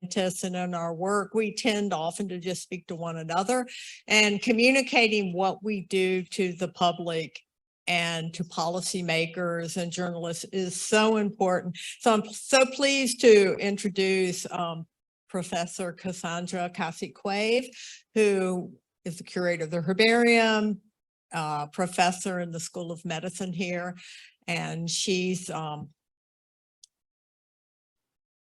scientists and in our work, we tend often to just speak to one another, and communicating what we do to the public and to policymakers and journalists is so important. So I'm so pleased to introduce Professor Cassandra Quave, who is the curator of the herbarium, professor in the School of Medicine here, and she's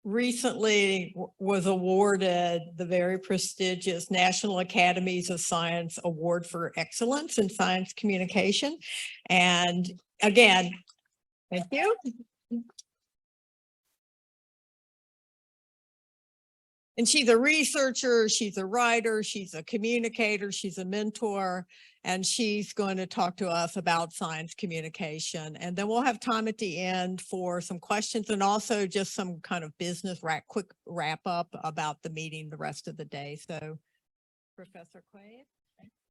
recently was awarded the very prestigious National Academies of Science Award for Excellence in Science Communication. And again, thank you. And she's a researcher, she's a writer, she's a communicator, she's a mentor, and she's going to talk to us about science communication. And then we'll have time at the end for some questions and also just some kind of business quick wrap up about the meeting the rest of the day. So, Professor Quave.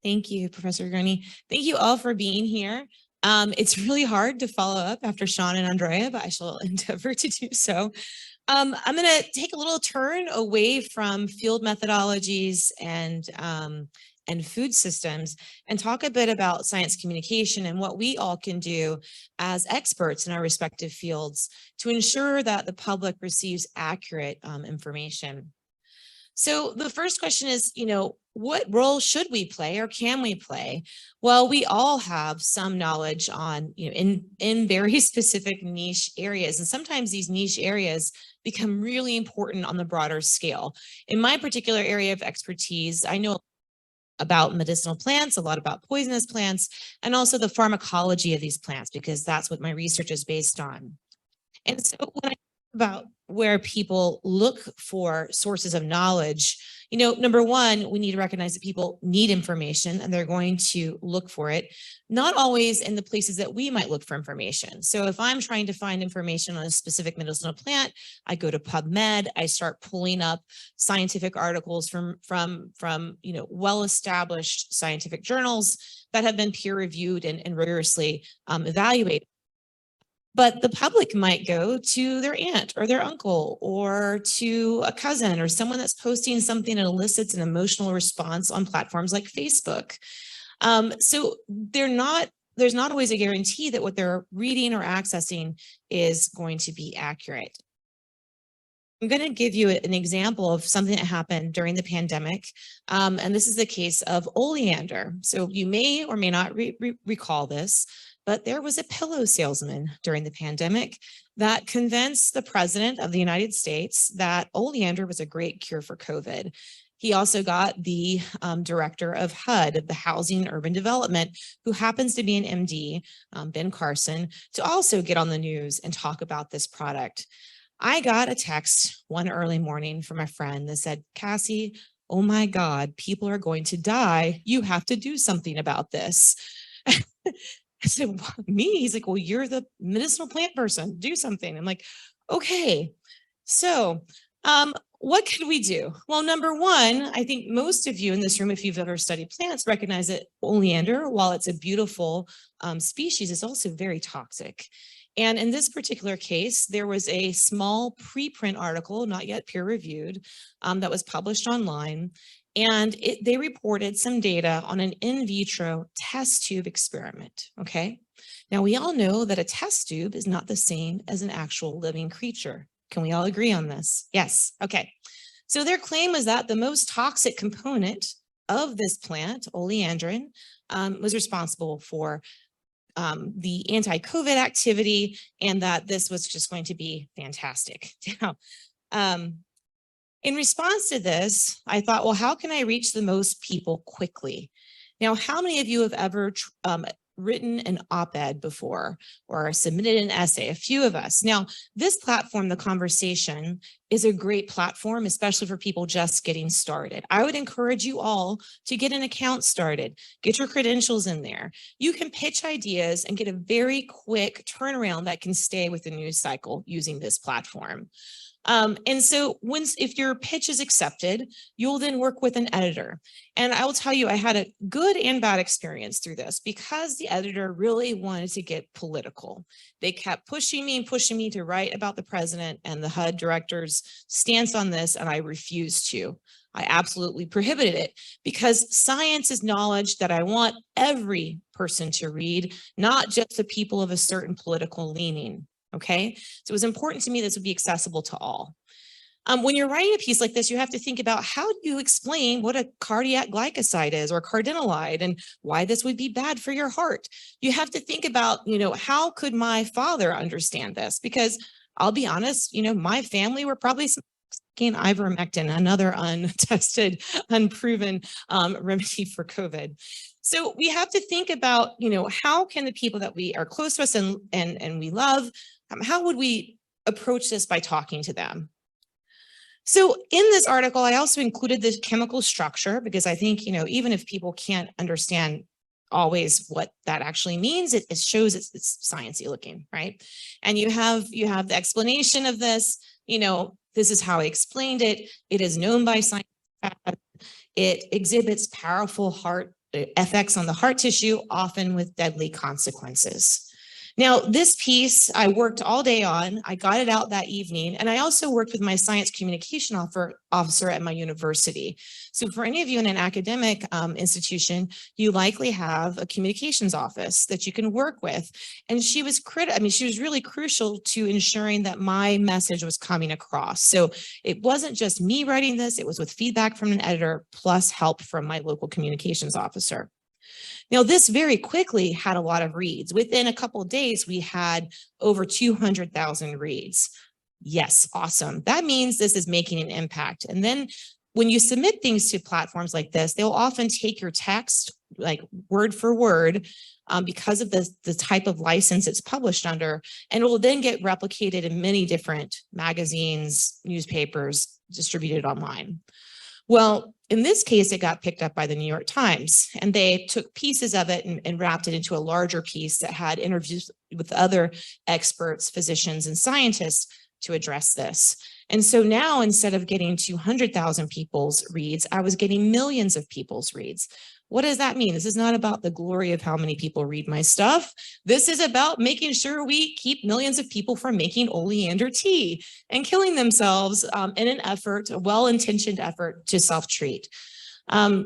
Thank you, Professor Gurney. Thank you all for being here. It's really hard to follow up after Sean and Andrea, but I shall endeavor to do so. I'm going to take a little turn away from field methodologies and food systems and talk a bit about science communication and what we all can do as experts in our respective fields to ensure that the public receives accurate information. So the first question is, what role should we play or can we play? Well, we all have some knowledge on, in very specific niche areas. And sometimes these niche areas become really important on the broader scale. In my particular area of expertise, I know about medicinal plants, a lot about poisonous plants, and also the pharmacology of these plants, because that's what my research is based on. And so when I think about where people look for sources of knowledge, number one, we need to recognize that people need information and they're going to look for it, not always in the places that we might look for information. So if I'm trying to find information on a specific medicinal plant, I go to PubMed, I start pulling up scientific articles from well-established scientific journals that have been peer-reviewed and rigorously evaluated. But the public might go to their aunt or their uncle or to a cousin or someone that's posting something that elicits an emotional response on platforms like Facebook. So there's not always a guarantee that what they're reading or accessing is going to be accurate. I'm going to give you an example of something that happened during the pandemic, and this is the case of oleander. So you may or may not recall this, but there was a pillow salesman during the pandemic that convinced the president of the United States that oleander was a great cure for COVID. He also got the director of HUD, of the Housing and Urban Development, who happens to be an MD, Ben Carson, to also get on the news and talk about this product. I got a text one early morning from a friend that said, "Cassie, oh my God, people are going to die. You have to do something about this." I said, "Me?" He's like, "Well, you're the medicinal plant person. Do something." I'm like, okay. So what could we do? Well, number one, I think most of you in this room, if you've ever studied plants, recognize that oleander, while it's a beautiful species, is also very toxic. And in this particular case, there was a small preprint article, not yet peer-reviewed, that was published online. And they reported some data on an in vitro test tube experiment, okay? Now, we all know that a test tube is not the same as an actual living creature. Can we all agree on this? Yes, okay. So their claim was that the most toxic component of this plant, oleandrin, was responsible for the anti-COVID activity, and that this was just going to be fantastic. Now, in response to this, I thought, well, how can I reach the most people quickly? Now, how many of you have ever written an op-ed before or submitted an essay? A few of us. Now, this platform, The Conversation, is a great platform, especially for people just getting started. I would encourage you all to get an account started, get your credentials in there. You can pitch ideas and get a very quick turnaround that can stay with the news cycle using this platform. And so if your pitch is accepted, you'll then work with an editor. And I will tell you, I had a good and bad experience through this because the editor really wanted to get political. They kept pushing me to write about the president and the HUD director's stance on this, and I refused to. I absolutely prohibited it because science is knowledge that I want every person to read, not just the people of a certain political leaning. Okay, so it was important to me this would be accessible to all. When you're writing a piece like this, you have to think about how do you explain what a cardiac glycoside is or cardinalide and why this would be bad for your heart. You have to think about, how could my father understand this? Because I'll be honest, my family were probably taking ivermectin, another untested, unproven remedy for COVID. So we have to think about, how can the people that we are close to us and we love, how would we approach this by talking to them? So in this article, I also included the chemical structure because I think, even if people can't understand always what that actually means, it shows it's sciencey looking, right? And you have the explanation of this, this is how I explained it. It is known by science. It exhibits powerful heart effects on the heart tissue, often with deadly consequences. Now, this piece I worked all day on. I got it out that evening, and I also worked with my science communication officer at my university. So for any of you in an academic institution, you likely have a communications office that you can work with. And she was she was really crucial to ensuring that my message was coming across. So it wasn't just me writing this, it was with feedback from an editor plus help from my local communications officer. Now, this very quickly had a lot of reads. Within a couple of days, we had over 200,000 reads. Yes, awesome. That means this is making an impact. And then when you submit things to platforms like this, they'll often take your text, like word for word, because of the type of license it's published under, and it will then get replicated in many different magazines, newspapers, distributed online. Well, in this case, it got picked up by the New York Times, and they took pieces of it and wrapped it into a larger piece that had interviews with other experts, physicians, and scientists to address this. And so now, instead of getting 200,000 people's reads, I was getting millions of people's reads. What does that mean? This is not about the glory of how many people read my stuff. This is about making sure we keep millions of people from making oleander tea and killing themselves in an effort, a well-intentioned effort to self-treat. Now,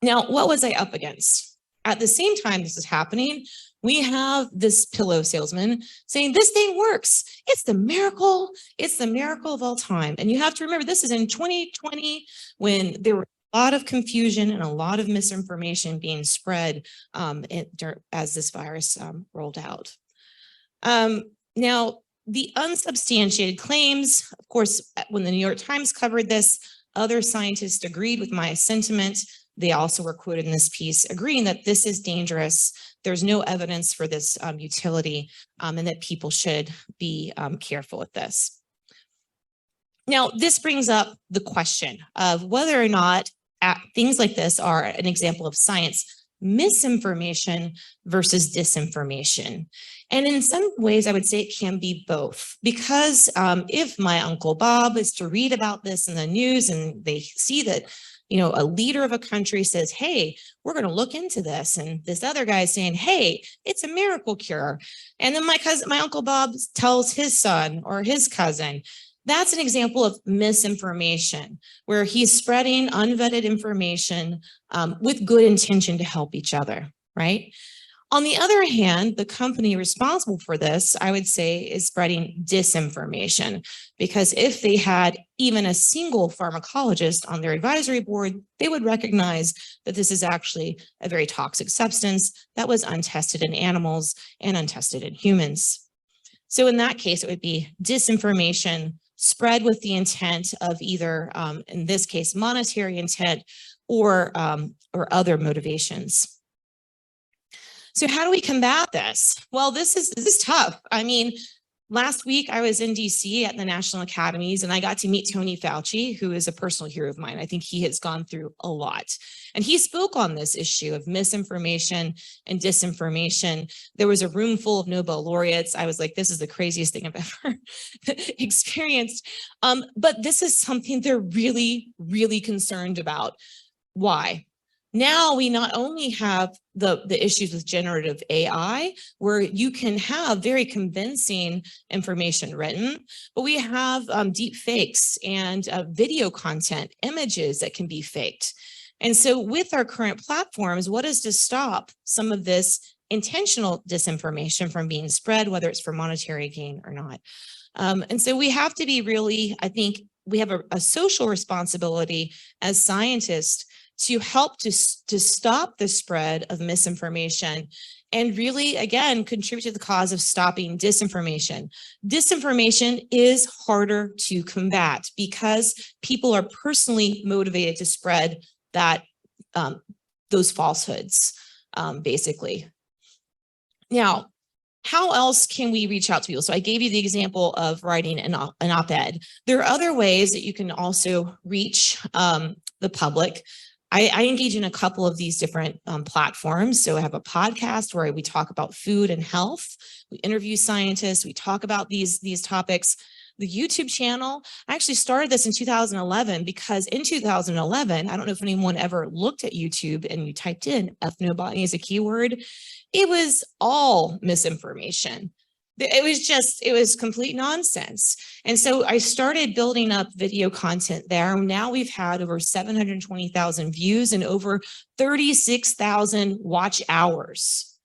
what was I up against? At the same time this is happening, we have this pillow salesman saying this thing works. It's the miracle of all time. And you have to remember, this is in 2020 when there were a lot of confusion and a lot of misinformation being spread as this virus rolled out. Now, the unsubstantiated claims, of course, when the New York Times covered this, other scientists agreed with my sentiment. They also were quoted in this piece agreeing that this is dangerous. There's no evidence for this utility, and that people should be careful with this. Now, this brings up the question of whether or not things like this are an example of science misinformation versus disinformation. And in some ways, I would say it can be both, because if my Uncle Bob is to read about this in the news and they see that, a leader of a country says, hey, we're going to look into this, and this other guy is saying, hey, it's a miracle cure. And then my Uncle Bob tells his son or his cousin, that's an example of misinformation, where he's spreading unvetted information with good intention to help each other, right? On the other hand, the company responsible for this, I would say, is spreading disinformation, because if they had even a single pharmacologist on their advisory board, they would recognize that this is actually a very toxic substance that was untested in animals and untested in humans. So in that case, it would be disinformation spread with the intent of either, in this case, monetary intent or other motivations. So how do we combat this? Well, this is tough. I mean, Last week, I was in DC at the National Academies, and I got to meet Tony Fauci, who is a personal hero of mine. I think he has gone through a lot. And he spoke on this issue of misinformation and disinformation. There was a room full of Nobel laureates. I was like, this is the craziest thing I've ever experienced. But this is something they're really, really concerned about. Why? Now we not only have the issues with generative AI, where you can have very convincing information written, but we have deep fakes and video content, images that can be faked. And so with our current platforms, what is to stop some of this intentional disinformation from being spread, whether it's for monetary gain or not? And so we have to be really, I think we have a social responsibility as scientists to help to stop the spread of misinformation and really, again, contribute to the cause of stopping disinformation. Disinformation is harder to combat because people are personally motivated to spread that those falsehoods, basically. Now, how else can we reach out to people? So I gave you the example of writing an op-ed. There are other ways that you can also reach the public. I engage in a couple of these different platforms. So I have a podcast where we talk about food and health. We interview scientists. We talk about these topics. The YouTube channel, I actually started this in 2011 because in 2011, I don't know if anyone ever looked at YouTube and you typed in ethnobotany as a keyword. It was all misinformation. It was complete nonsense. And so I started building up video content there. Now we've had over 720,000 views and over 36,000 watch hours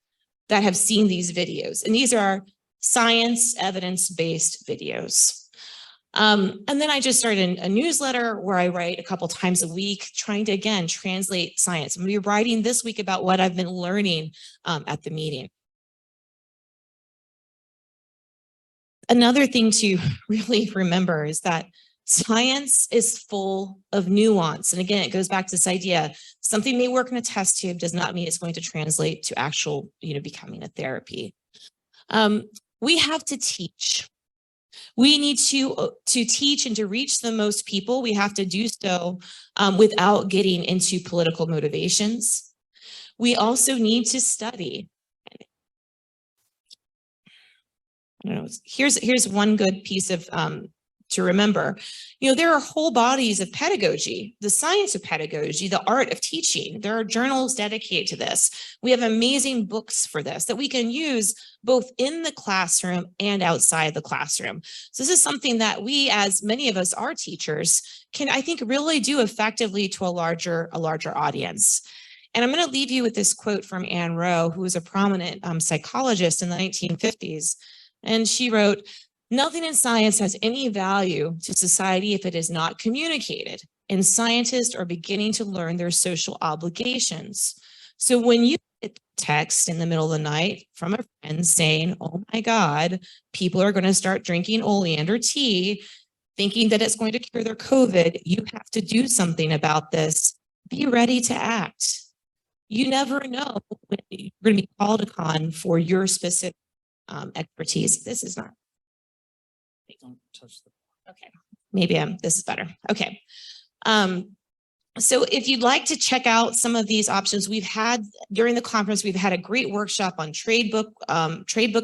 that have seen these videos. And these are science evidence-based videos. And then I just started a newsletter where I write a couple times a week, trying to, again, translate science. I'm going to be writing this week about what I've been learning at the meeting. Another thing to really remember is that science is full of nuance. And again, it goes back to this idea, something may work in a test tube does not mean it's going to translate to actual, becoming a therapy. We have to teach. We need to teach and to reach the most people. We have to do so without getting into political motivations. We also need to study. I don't know, here's one good piece of to remember. There are whole bodies of pedagogy, the science of pedagogy, the art of teaching. There are journals dedicated to this. We have amazing books for this that we can use both in the classroom and outside the classroom. So this is something that we, as many of us are teachers, can, I think, really do effectively to a larger audience. And I'm going to leave you with this quote from Anne Rowe, who was a prominent psychologist in the 1950s. And she wrote, "Nothing in science has any value to society if it is not communicated, and scientists are beginning to learn their social obligations. So when you get text in the middle of the night from a friend saying, oh my God, people are going to start drinking oleander tea, thinking that it's going to cure their COVID, you have to do something about this. Be ready to act. You never know when you're going to be called upon for your specific expertise." This is not. Don't touch the. Okay, maybe this is better. Okay. So if you'd like to check out some of these options, we've had during the conference, we've had a great workshop on trade book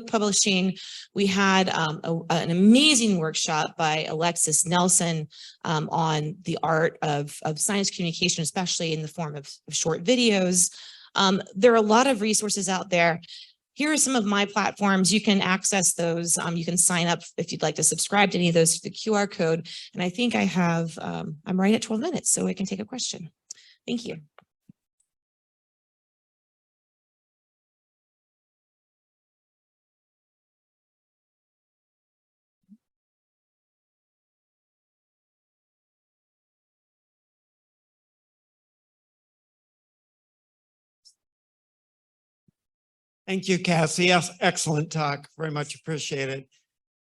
publishing. We had an amazing workshop by Alexis Nelson on the art of science communication, especially in the form of short videos. There are a lot of resources out there. Here are some of my platforms. You can access those. You can sign up if you'd like to subscribe to any of those through the QR code. And I think I have, I'm right at 12 minutes, so I can take a question. Thank you. Thank you, Cassie. Yes, excellent talk. Very much appreciated.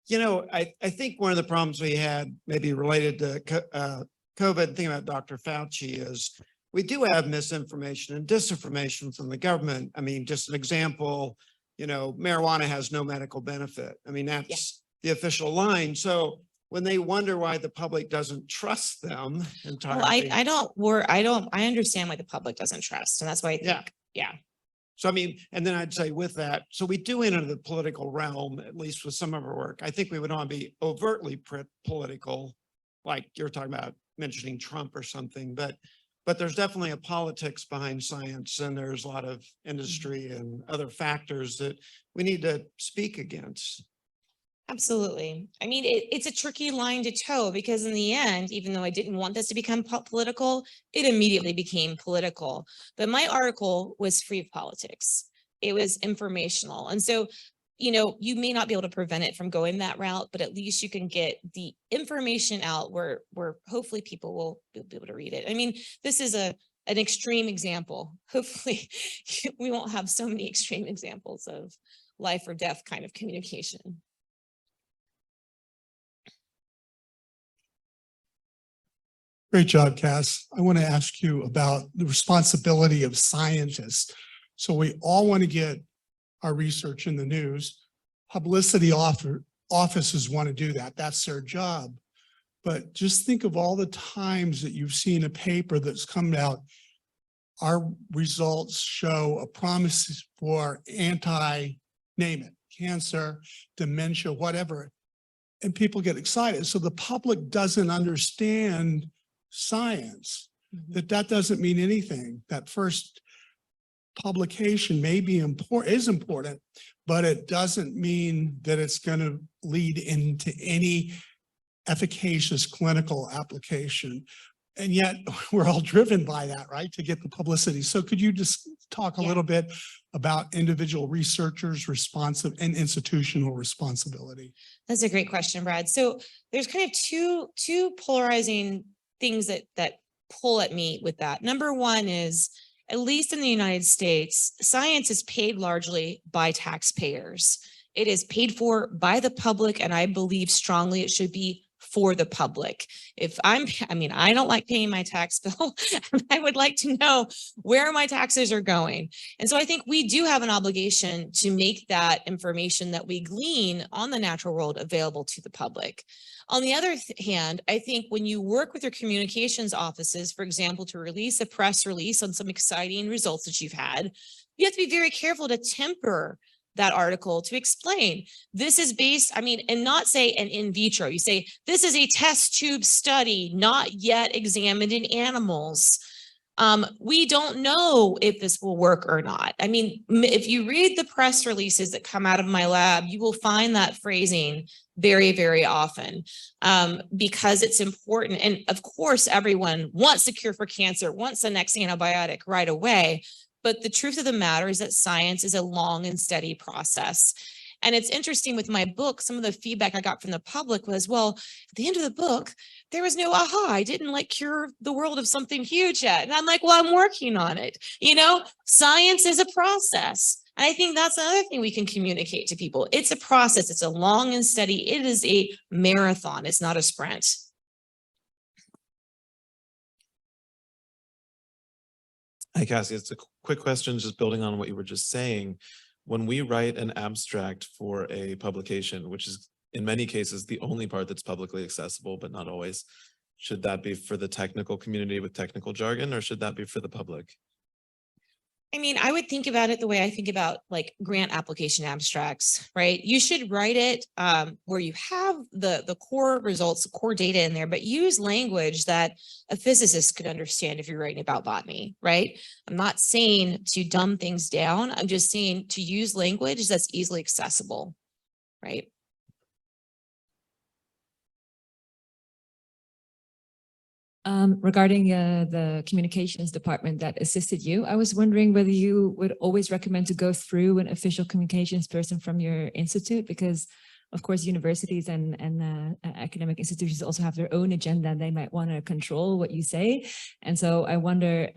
I think one of the problems we had, maybe related to COVID, thinking about Dr. Fauci, is we do have misinformation and disinformation from the government. I mean, just an example, marijuana has no medical benefit. I mean, that's the official line. So when they wonder why the public doesn't trust them entirely. Well, I understand why the public doesn't trust. And that's why I think, yeah. So I mean, and then I'd say with that, so we do enter the political realm, at least with some of our work. I think we would want to be overtly political, like you're talking about mentioning Trump or something, but there's definitely a politics behind science, and there's a lot of industry and other factors that we need to speak against. Absolutely. I mean, it's a tricky line to toe, because in the end, even though I didn't want this to become political, it immediately became political. But my article was free of politics. It was informational. And so, you know, you may not be able to prevent it from going that route, but at least you can get the information out where hopefully people will be able to read it. I mean, this is an extreme example. Hopefully we won't have so many extreme examples of life or death kind of communication. Great job, Cass. I want to ask you about the responsibility of scientists. So we all want to get our research in the news. Publicity offices want to do that. That's their job. But just think of all the times that you've seen a paper that's come out. Our results show a promise for name it, cancer, dementia, whatever. And people get excited. So the public doesn't understand science, that doesn't mean anything. That first publication may be is important, but it doesn't mean that it's going to lead into any efficacious clinical application. And yet we're all driven by that, right? To get the publicity. So could you just talk a little bit about individual researchers' responsive and institutional responsibility? That's a great question, Brad. So there's kind of two polarizing things that pull at me with that. Number one is, at least in the United States, science is paid largely by taxpayers. It is paid for by the public, and I believe strongly it should be for the public. I don't like paying my tax bill. I would like to know where my taxes are going. And so I think we do have an obligation to make that information that we glean on the natural world available to the public. On the other hand, I think when you work with your communications offices, for example, to release a press release on some exciting results that you've had, you have to be very careful to temper that article to explain this is based, and not say an in vitro. You say, this is a test tube study, not yet examined in animals. We don't know if this will work or not. I mean, if you read the press releases that come out of my lab, you will find that phrasing very, very often, because it's important. And of course, everyone wants a cure for cancer, wants the next antibiotic right away. But the truth of the matter is that science is a long and steady process. And it's interesting with my book, some of the feedback I got from the public was, well, at the end of the book, there was no aha, I didn't cure the world of something huge yet. And I'm like, well, I'm working on it. You know, science is a process. And I think that's another thing we can communicate to people. It's a process. It's a long and steady. It is a marathon. It's not a sprint. Hi, Cassie. It's a quick question, just building on what you were just saying. When we write an abstract for a publication, which is in many cases the only part that's publicly accessible, but not always, should that be for the technical community with technical jargon, or should that be for the public? I mean, I would think about it the way I think about grant application abstracts, right? You should write it where you have the core results, the core data in there, but use language that a physicist could understand if you're writing about botany, right? I'm not saying to dumb things down. I'm just saying to use language that's easily accessible, right? Regarding the communications department that assisted you, I was wondering whether you would always recommend to go through an official communications person from your institute, because of course universities and academic institutions also have their own agenda, and they might want to control what you say. And so I wonder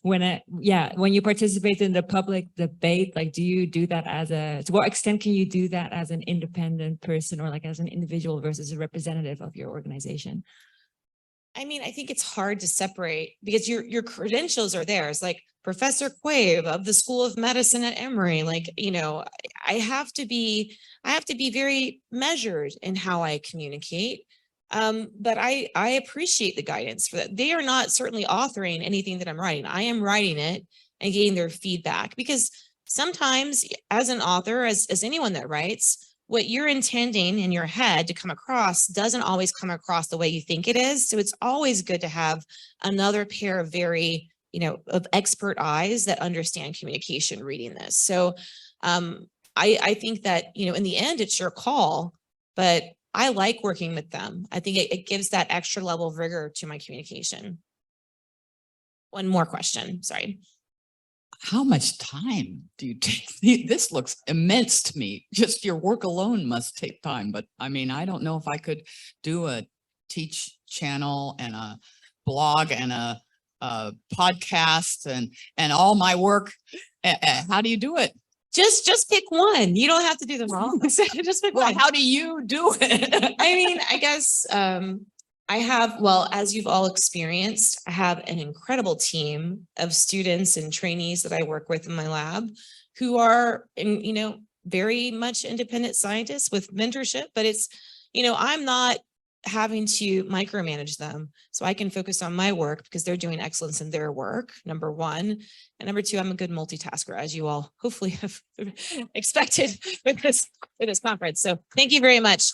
when you participate in the public debate, do you do that to what extent can you do that as an independent person, or as an individual versus a representative of your organization? I mean, I think it's hard to separate, because your credentials are there. It's like, Professor Quave of the School of Medicine at Emory. Like, you know, I have to be very measured in how I communicate. But I appreciate the guidance for that. They are not certainly authoring anything that I'm writing. I am writing it and getting their feedback, because sometimes as an author, as anyone that writes, what you're intending in your head to come across doesn't always come across the way you think it is. So it's always good to have another pair of very, you know, of expert eyes that understand communication reading this. So I think that, you know, in the end, it's your call, but I like working with them. I think it gives that extra level of rigor to my communication. One more question, sorry. How much time do you take? This looks immense to me. Just your work alone must take time. But I mean, I don't know if I could do a teach channel and a blog and a podcast and all my work. How do you do it? Just pick one. You don't have to do them all. Just pick Well, one. how do you do it? I mean, I guess I have, well, as you've all experienced, I have an incredible team of students and trainees that I work with in my lab who are, you know, very much independent scientists with mentorship, but it's, you know, I'm not having to micromanage them. So I can focus on my work because they're doing excellence in their work, number one. And number two, I'm a good multitasker, as you all hopefully have expected with this conference. So thank you very much.